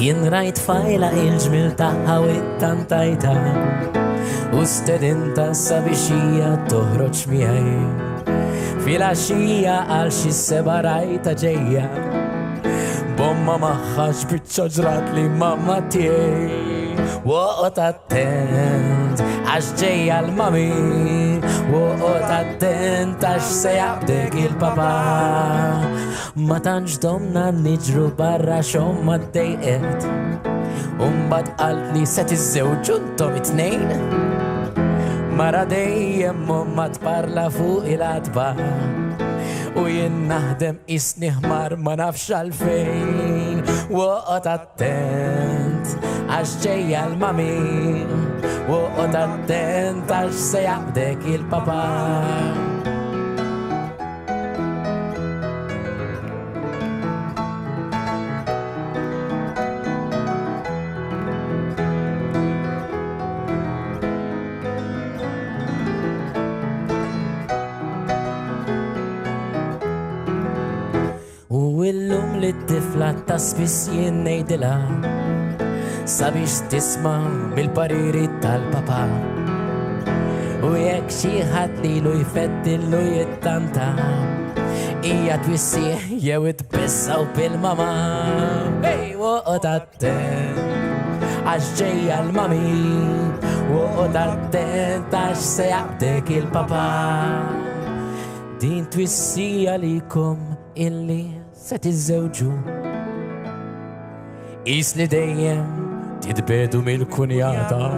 Jien rajt fajla il-ġmil taħħa u it-tantajta u stedinta sabiex toħroġ miegħi. Fil-għaxija għal xi seba' rajta ġejja, bomma maħħax biċċa ġrat li mamma tiegħi. Woqgħod attent għax ġejja l-mami, woqgħod attent għax se jaqbdek il-papa. Ma tantx domna niġru barra xomma ddejqet, umbagħad qalt li se tiżżewġu intom it-tnejn. Mara dejjem ma tparla fuq il-adba u jien naħdem isni ħmar ma nafx għalfejn. Woqgħod attent għax ġejja l-mami, woqgħod attent għax se jaqbdek il-papa. U illum li t-tifla ta' spiss jien ngħidilha sabiex tisma' bil-pariri tal-papa. U jekk xi ħadd lilu jfeddillu jittanta, hija twissih jew itbissaw bil-mama. Ej, woqgħod attent għax ġejja l-mami, woqgħod attent għax se jaqbdek il-papa. Din twissija likom illi se tiżżewġu, qis li dejjem titbedu mill-kunjata.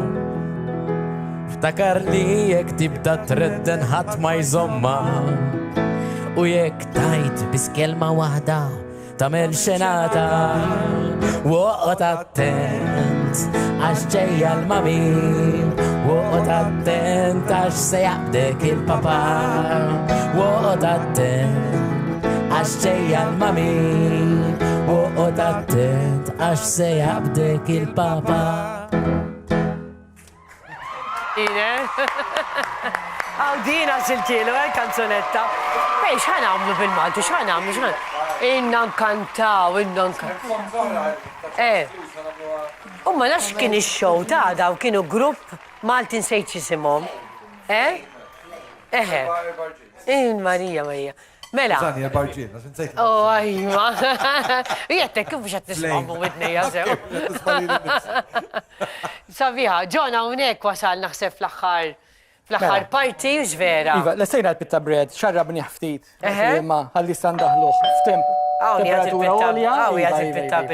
Ftakar li jekk tibda tredden ħadd ma jżomma, u jekk tajt bis kelma waħda tagħmel xenata. Woqgħod attent għax ġejja l-mami, woqgħod attent għax se jaqbdek il-papa. Woqgħod attent għax ġejja l-mami, woqgħod attent għax se jaqbdek il-papa. Għaw dina siltilu, kanzonetta. Bej, xħan għamlu bil-Malti, xħan għamlu, inna nkantaw, inna nkantaw. Umma nax kien il-show ta' daw kienu grupp Malti nsejt jisimhom. Marija. Mela. Zani, barġin, għax nsejt. Oh, ajma. Jettek, kif biex għattismamu widni jasew. Sabiħa, ġona unek wasal naħseb fl-axħar parti u ġvera. Iva, l-sejna l-pitta bread, xarrabni ħftit. Ma, għalli standaħluħ, f'temp. Għaw, jgħat il-pitta